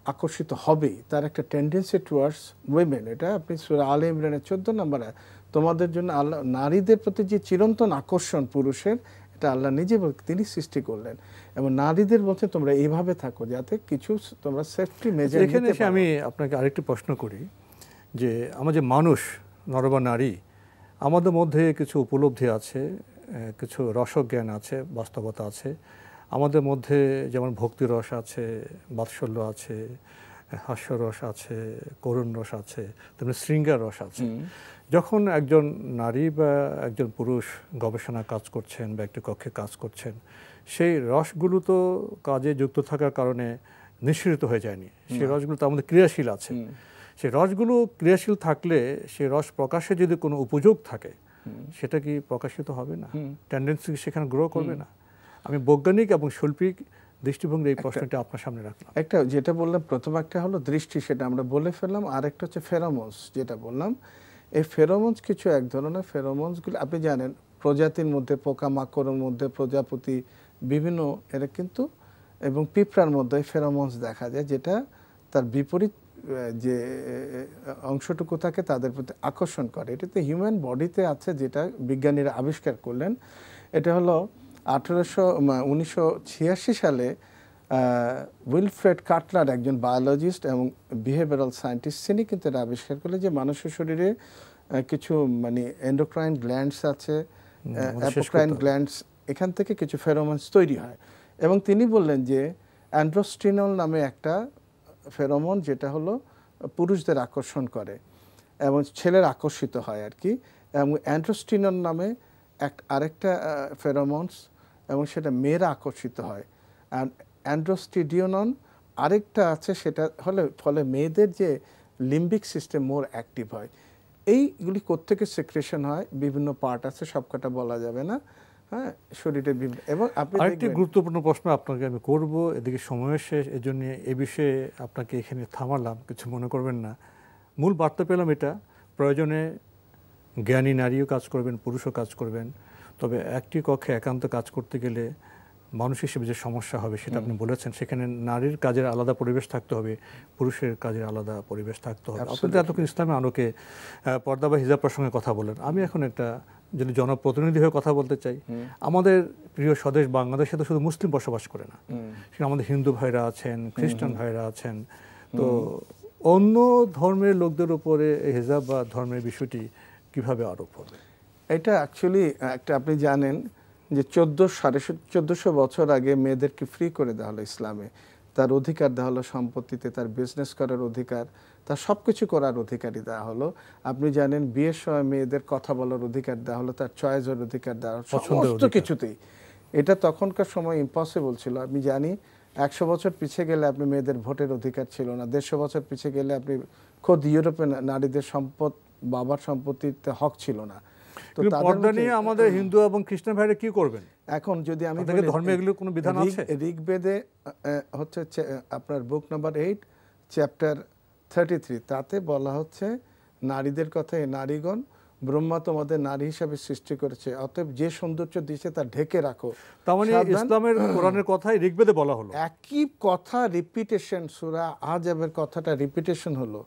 আকর্ষিত হবেই, তার একটা টেন্ডেন্সি টুয়ার্ডস উইমেন। এটা আপনি সূরা আলে ইমরানের 14 নম্বরে, তোমাদের জন্য আল্লাহ নারীদের প্রতি যে চিরন্তন আকর্ষণ পুরুষের, এটা আল্লাহ নিজে তিনি সৃষ্টি করলেন, এবং নারীদের বলতে তোমরা এইভাবে থাকো যাতে কিছু তোমরা সেফটি মেজার। এখানে এসে আমি আপনাকে আরেকটি প্রশ্ন করি, যে আমার যে মানুষ, নর বা নারী, আমাদের মধ্যে কিছু উপলব্ধি আছে, কিছু রসজ্ঞান আছে, বাস্তবতা আছে। আমাদের মধ্যে যেমন ভক্তি রস আছে, বাৎসল্য আছে, হাস্যরস আছে, করুণ রস আছে, তেমনি শৃঙ্গার রস আছে। যখন একজন নারী বা একজন পুরুষ গবেষণা কাজ করছেন বা একটি কক্ষে কাজ করছেন, সেই রসগুলো তো কাজে যুক্ত থাকার কারণে নিঃসৃত হয়ে যায়নি, সেই রসগুলো তো আমাদের ক্রিয়াশীল আছে। সেই রসগুলো ক্রিয়াশীল থাকলে সেই রস প্রকাশে যদি কোনো উপযোগ থাকে, সেটা কি প্রকাশিত হবে না? টেন্ডেন্সি সেখানে গ্রো করবে না? আমি বৈজ্ঞানিক এবং শৈল্পিক দৃষ্টিভঙ্গি এই প্রশ্নটা আপনার সামনে রাখলাম। একটা যেটা বললাম প্রথম, একটা হলো দৃষ্টি, সেটা আমরা বলে ফেললাম, আর একটা হচ্ছে ফেরোমোনস, যেটা বললাম। এই ফেরোমোনস কিছু এক ধরনের ফেরোমোনসগুলো আপনি জানেন প্রজাতির মধ্যে, পোকামাকড়ের মধ্যে, প্রজাপতি বিভিন্ন এরা কিন্তু, এবং পিঁপড়ার মধ্যে ফেরোমোনস দেখা যায়, যেটা তার বিপরীত যে অংশটুকু থাকে তাদের প্রতি আকর্ষণ করে। এটাতে হিউম্যান বডিতে আছে, যেটা বিজ্ঞানীরা আবিষ্কার করলেন। এটা হলো 1986 সালে উইলফ্রেড কাটলার, একজন বায়োলজিস্ট এবং বিহেভিয়ারাল সায়েন্টিস্ট, তিনি কিন্তু এটা আবিষ্কার করলেন যে মানুষের শরীরে কিছু মানে এন্ডোক্রাইন গ্ল্যান্ডস আছে, অ্যাপোক্রাইন গ্ল্যান্ডস, এখান থেকে কিছু ফেরোমনস তৈরি হয়। এবং তিনি বললেন যে অ্যান্ড্রোস্টিনল নামে একটা ফেরোমন, যেটা হলো পুরুষদের আকর্ষণ করে এবং ছেলের আকর্ষিত হয় আর কি, এবং অ্যান্ড্রোস্টিনল নামে আরেকটা ফেরোমনস, এবং সেটা মেয়েরা আকর্ষিত হয়। আর অ্যান্ড্রোস্টিডিওনন আরেকটা আছে, সেটা ফলে মেয়েদের যে লিম্বিক সিস্টেম মোর অ্যাক্টিভ হয়। এইগুলি কোত্থেকে সিক্রেশন হয়, বিভিন্ন পার্ট আছে, সবকটা বলা যাবে না। হ্যাঁ, শরীরের বিভিন্ন। এবং আপনি আরেকটি গুরুত্বপূর্ণ প্রশ্ন আপনাকে আমি করব, এদিকে সময় শেষ, এজন্য এ বিষয়ে আপনাকে এখানে থামালাম, কিছু মনে করবেন না। মূল বার্তা পেলাম এটা, প্রয়োজনে জ্ঞানী নারীও কাজ করবেন, পুরুষও কাজ করবেন, তবে একটি কক্ষে একান্ত কাজ করতে গেলে মানুষ হিসেবে যে সমস্যা হবে সেটা আপনি বলেছেন, সেখানে নারীর কাজের আলাদা পরিবেশ থাকতে হবে, পুরুষের কাজের আলাদা পরিবেশ থাকতে হবে। আপনি তো এতক্ষণ ইসলামের আলোকে পর্দা বা হিজাব প্রসঙ্গে কথা বলেন। আমি এখন একটা যদি জনপ্রতিনিধি হয়ে কথা বলতে চাই, আমাদের প্রিয় স্বদেশ বাংলাদেশে তো শুধু মুসলিম বসবাস করে না, সেখানে আমাদের হিন্দু ভাইরা আছেন, খ্রিস্টান ভাইরা আছেন। তো অন্য ধর্মের লোকদের উপরে হিজাব বা ধর্মের বিষয়টি কিভাবে আরোপ হবে? এটা অ্যাকচুয়ালি একটা, আপনি জানেন যে 1400 বছর আগে মেয়েদেরকে ফ্রি করে দেওয়া হলো ইসলামে। তার অধিকার দেওয়া হলো সম্পত্তিতে, তার বিজনেস করার অধিকার, তার সব কিছু করার অধিকারই দেওয়া হলো। আপনি জানেন বিয়ের সময় মেয়েদের কথা বলার অধিকার দেওয়া হলো, তার চয়েসের অধিকার দেওয়া হলো, সমস্ত কিছুতেই। এটা তখনকার সময় ইম্পসিবল ছিল। আমি জানি 100 বছর পিছিয়ে গেলে আপনি মেয়েদের ভোটের অধিকার ছিল না, 150 বছর পিছিয়ে গেলে আপনি খোদ ইউরোপে নারীদের সম্পদ, বাবার সম্পত্তিতে হক ছিল না। তো পর্দা নিয়ে আমাদের হিন্দু এবং খ্রিস্টান ভাইরা কি করবেন এখন? যদি আমি ধর্মে এগুলো কোনো বিধান আছে? ঋগ্বেদে হচ্ছে আপনার বুক নাম্বার 8 চ্যাপ্টার 33, তাতে বলা হচ্ছে নারীদের কথা, নারীগণ ব্রহ্মা তোমাদের নারী হিসাবে সৃষ্টি করেছে, অতএব যে সৌন্দর্য দিয়েছে তা ঢেকে রাখো। তার মানে ইসলামের কোরআনের কথাই ঋগ্বেদে বলা হলো, একই কথা রিপিটেশন, সূরা আহজাবের কথাটা রিপিটেশন হলো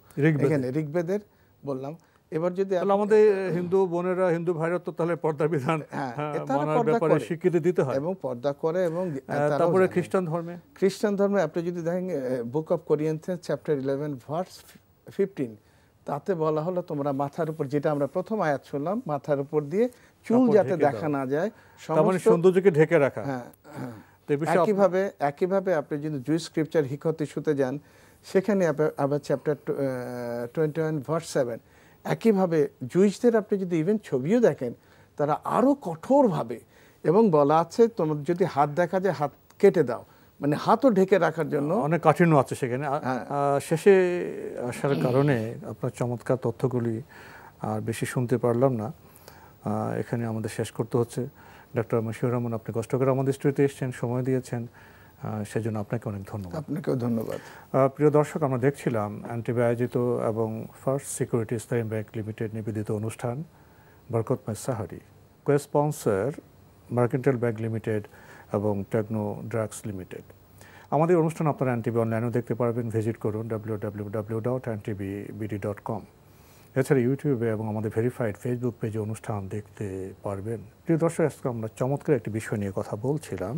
এখানে ঋগ্বেদের বললাম। এবার যদি আমাদের হিন্দু বোনেরা, হিন্দু ভাইরা তো তাহলে পর্দা বিধান মানার ব্যাপারে স্বীকৃতি দিতে হয় এবং পর্দা করে। এবং তারপরে খ্রিস্টান ধর্মে আপনি যদি দেখেন book of Corinthians chapter 11 verse 15, তাতে বলা হলো তোমরা মাথার উপর, যেটা আমরা প্রথম আয়াত শুনলাম, মাথার উপর দিয়ে চুল যাতে দেখা না যায়, সমস্ত সৌন্দর্যকে ঢেকে রাখা। হ্যাঁ, একইভাবে আপনি যদি জুইশ স্ক্রিপচার হিকত ইস্যুতে যান, সেখানে আবার চ্যাপ্টার 21 ভার্স 7, একইভাবে জুইশদের আপনি যদি ইভেন ছবিও দেখেন, তারা আরো কঠোরভাবে, এবং বলা আছে তোমার যদি হাত দেখা যায় হাত কেটে দাও, মানে হাতও ঢেকে রাখার জন্য অনেক কাঠিন্য আছে সেখানে। শেষে আসার কারণে আপনার চমৎকার তথ্যগুলি আর বেশি শুনতে পারলাম না, এখানে আমাদের শেষ করতে হচ্ছে। ডক্টর মশিউর রহমান, আপনি কষ্ট করে আমাদের স্টুডিওতে এসেছেন, সময় দিয়েছেন, সেজন্য আপনাকে অনেক ধন্যবাদ। আপনাকেও ধন্যবাদ। প্রিয় দর্শক, আমরা দেখছিলাম অ্যান্টিবায়োজিত এবং first security Islami bank limited নিবেদিত অনুষ্ঠান বরকতময় sehri, cosponsor mercantile bank limited এবং টেকনো ড্রাগস লিমিটেড। আমাদের অনুষ্ঠান আপনারা এনটিভি অনলাইনেও দেখতে পারবেন, ভিজিট করুন www.ntvbd.com। এছাড়া ইউটিউবে এবং আমাদের ভেরিফাইড ফেসবুক পেজে অনুষ্ঠান দেখতে পারবেন। প্রিয় দর্শক, আজকে আমরা চমৎকার একটি বিষয় নিয়ে কথা বলছিলাম।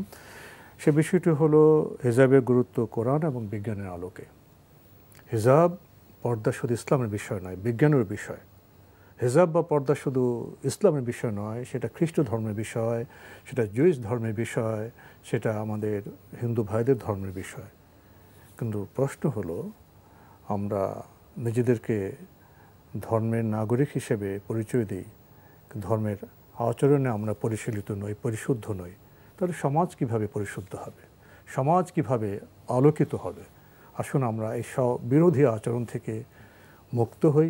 সে বিষয়টি হলো হিজাবের গুরুত্ব কোরআন এবং বিজ্ঞানের আলোকে। হিজাব পর্দা শুধু ইসলামের বিষয় নয়, বিজ্ঞানের বিষয়। হিজাব বা পর্দা শুধু ইসলামের বিষয় নয়, সেটা খ্রিস্ট ধর্মের বিষয়, সেটা জুইশ ধর্মের বিষয়, সেটা আমাদের হিন্দু ভাইদের ধর্মের বিষয়। কিন্তু প্রশ্ন হলো, আমরা নিজেদেরকে ধর্মের নাগরিক হিসেবে পরিচয় দিই, ধর্মের আচরণে আমরা পরিশীলিত নই, পরিশুদ্ধ নই, তাহলে সমাজ কিভাবে পরিশুদ্ধ হবে, সমাজ কিভাবে আলোকিত হবে? আসুন আমরা এই বিরোধী আচরণ থেকে মুক্ত হই,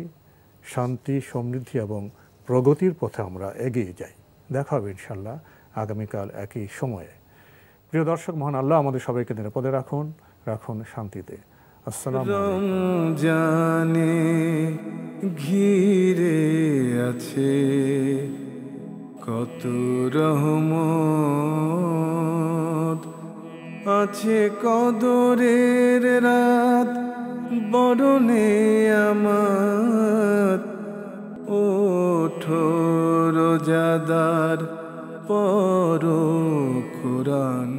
শান্তি, সমৃদ্ধি এবং প্রগতির পথে আমরা এগিয়ে যাই। দেখা হবে ইনশাল্লাহ আগামীকাল একই সময়ে। প্রিয় দর্শক, মহান আল্লাহ আমাদের সবাইকে নিরাপদে রাখুন, রাখুন শান্তিতে। আসসালামু আলাইকুম। রমজানে ঘিরে আছে কত রহমত, আছে কদরের রাত বরণে আমার ওঠো রোজাদার পড়ো কোরআন।